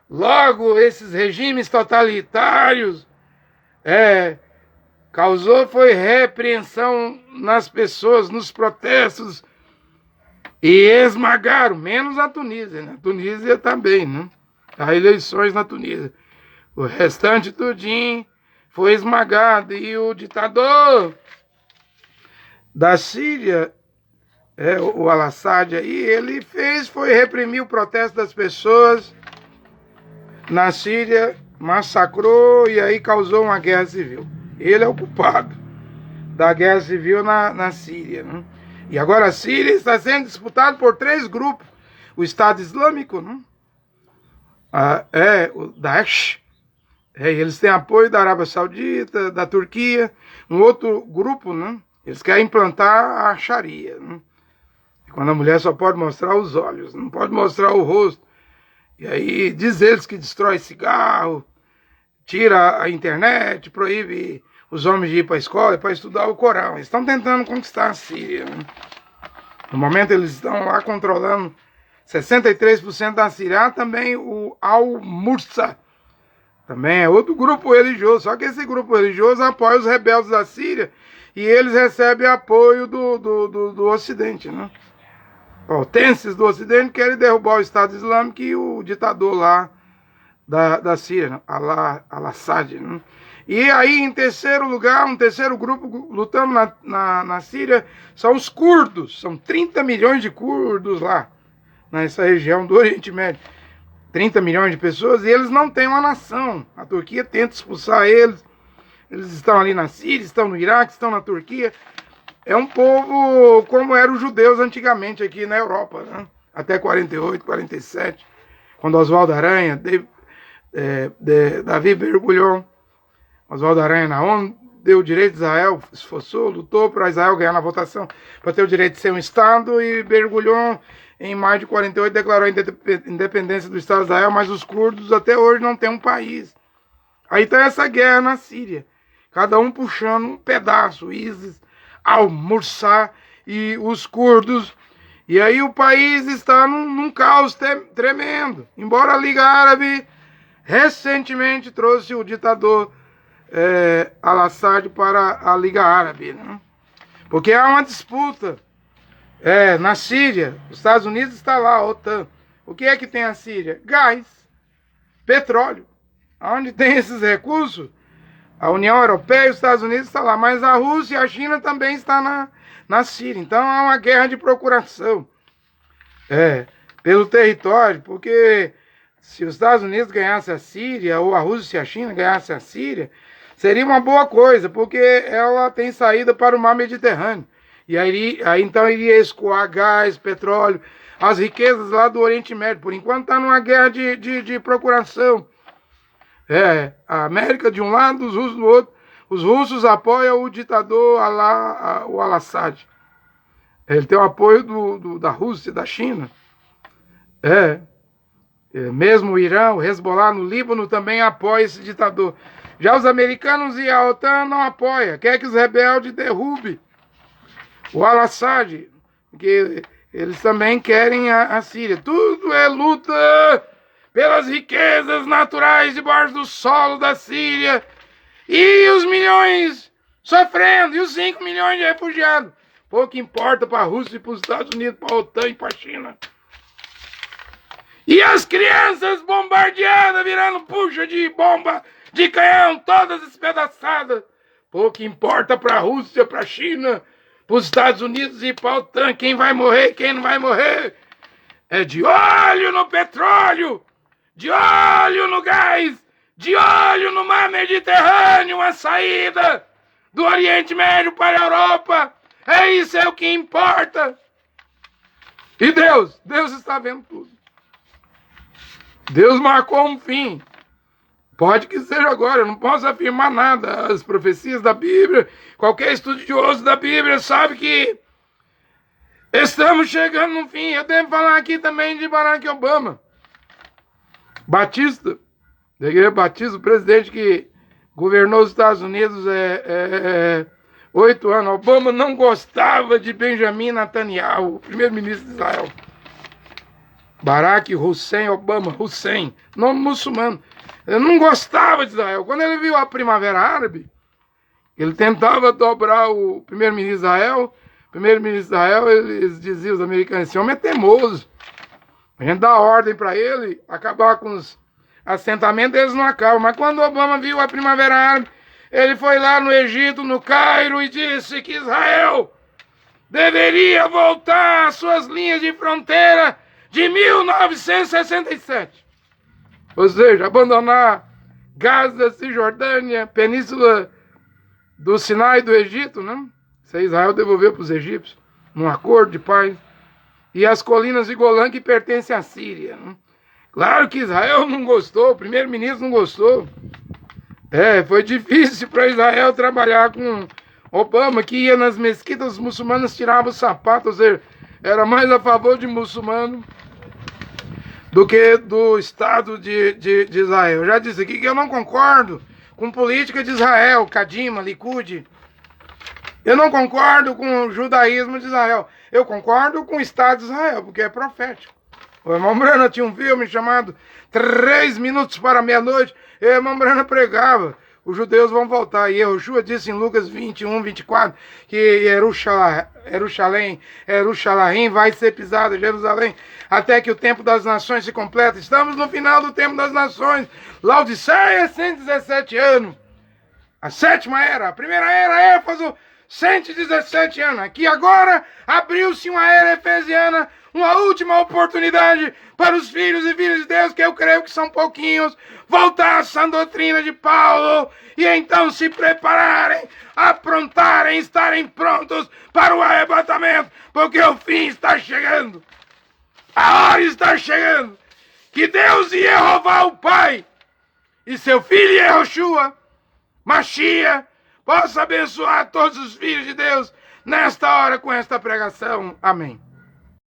logo esses regimes totalitários causou foi repreensão nas pessoas, nos protestos, e esmagaram, menos a Tunísia, né? A Tunísia também, né? Há eleições na Tunísia. O restante tudinho foi esmagado, e o ditador da Síria, o Al-Assad aí, ele foi reprimir o protesto das pessoas na Síria, massacrou e aí causou uma guerra civil. Ele é o culpado da guerra civil na Síria, né? E agora a Síria está sendo disputada por 3 grupos. O Estado Islâmico, né? O Daesh. Eles têm apoio da Arábia Saudita, da Turquia. Um outro grupo, né? Eles querem implantar a Sharia, né? Quando a mulher só pode mostrar os olhos, não pode mostrar o rosto. E aí diz eles que destrói cigarro, tira a internet, proíbe os homens de ir para a escola para estudar o Corão. Eles estão tentando conquistar a Síria, né? No momento eles estão lá controlando 63% da Síria. Também o Al-Mursa, também é outro grupo religioso, só que esse grupo religioso apoia os rebeldes da Síria e eles recebem apoio do Ocidente, né? Potências do Ocidente querem derrubar o Estado Islâmico e o ditador lá da Síria, Al-Assad, né? E aí, em terceiro lugar, um terceiro grupo lutando na Síria são os curdos. São 30 milhões de curdos lá, nessa região do Oriente Médio. 30 milhões de pessoas, e eles não têm uma nação. A Turquia tenta expulsar eles. Eles estão ali na Síria, estão no Iraque, estão na Turquia. É um povo como eram os judeus antigamente aqui na Europa, né? Até 48, 47, quando Oswaldo Aranha, Davi Bergoglio, Oswaldo Aranha na ONU, deu o direito de Israel, esforçou, lutou para Israel ganhar na votação, para ter o direito de ser um Estado, e Bergoglio, em maio de 48, declarou a independência do Estado de Israel, mas os curdos até hoje não têm um país. Aí está essa guerra na Síria, cada um puxando um pedaço, o ISIS, Al-Mursa e os curdos, e aí o país está num caos tremendo. Embora a Liga Árabe recentemente trouxe o ditador Al-Assad para a Liga Árabe, né? Porque há uma disputa na Síria. Os Estados Unidos está lá, a OTAN. O que é que tem a Síria? Gás, petróleo. Onde tem esses recursos, a União Europeia e os Estados Unidos estão lá, mas a Rússia e a China também estão na Síria. Então há uma guerra de procuração pelo território, porque se os Estados Unidos ganhassem a Síria, ou a Rússia e a China ganhassem a Síria, seria uma boa coisa, porque ela tem saída para o mar Mediterrâneo. E aí então iria escoar gás, petróleo, as riquezas lá do Oriente Médio. Por enquanto está numa guerra de procuração. A América de um lado, os russos do outro. Os russos apoiam o ditador, o Al-Assad. Ele tem o apoio da Rússia, da China. Mesmo o Irã, o Hezbollah no Líbano também apoia esse ditador. Já os americanos e a OTAN não apoiam. Quer que os rebeldes derrubem o Al-Assad, que eles também querem a Síria. Tudo é luta pelas riquezas naturais debaixo do solo da Síria. E os milhões sofrendo, e os 5 milhões de refugiados. Pouco importa para a Rússia e para os Estados Unidos, para a OTAN e para a China. E as crianças bombardeadas, virando puxa de bomba, de canhão, todas despedaçadas. Pouco importa para a Rússia, para a China, para os Estados Unidos e para a OTAN. Quem vai morrer, quem não vai morrer. É de olho no petróleo, de olho no gás, de olho no mar Mediterrâneo, a saída do Oriente Médio para a Europa. Isso é o que importa. E Deus está vendo tudo. Deus marcou um fim. Pode que seja agora, eu não posso afirmar nada. As profecias da Bíblia, qualquer estudioso da Bíblia sabe que estamos chegando no fim. Eu devo falar aqui também de Barack Obama. Batista, da Igreja Batista, o presidente que governou os Estados Unidos 8 anos. Obama não gostava de Benjamin Netanyahu, o primeiro-ministro de Israel. Barack Hussein Obama, Hussein, nome muçulmano. Ele não gostava de Israel. Quando ele viu a Primavera Árabe, ele tentava dobrar o primeiro-ministro de Israel. O primeiro-ministro de Israel, eles diziam, os americanos, esse homem é teimoso. A gente dá ordem para ele acabar com os assentamentos, eles não acabam. Mas quando Obama viu a Primavera Árabe, ele foi lá no Egito, no Cairo, e disse que Israel deveria voltar às suas linhas de fronteira de 1967. Ou seja, abandonar Gaza, Cisjordânia, Península do Sinai e do Egito, né? Isso aí Israel devolveu para os egípcios, num acordo de paz. E as colinas de Golã que pertencem à Síria, né? Claro que Israel não gostou, o primeiro-ministro não gostou. Foi difícil para Israel trabalhar com Obama, que ia nas mesquitas muçulmanas, tirava o sapato, ou seja, era mais a favor de muçulmano do que do Estado de Israel. Eu já disse aqui que eu não concordo com política de Israel, Kadima, Likud. Eu não concordo com o judaísmo de Israel. Eu concordo com o Estado de Israel, porque é profético. O irmão Brana tinha um filme chamado 3 minutos para meia-noite. E o irmão Brana pregava, os judeus vão voltar. E Yehoshua disse em Lucas 21, 24, que Jerusalém vai ser pisada, Jerusalém, até que o tempo das nações se complete. Estamos no final do tempo das nações. Laodiceia, 117 anos. A sétima era, a primeira era, Éfeso, 117 anos. Aqui agora abriu-se uma era efesiana, uma última oportunidade para os filhos e filhas de Deus, que eu creio que são pouquinhos, voltar à sã doutrina de Paulo e então se prepararem, aprontarem, estarem prontos para o arrebatamento, porque o fim está chegando. A hora está chegando. Que Deus e Jeová o Pai e seu filho Yehoshua, Mashiach, possa abençoar todos os filhos de Deus nesta hora com esta pregação. Amém.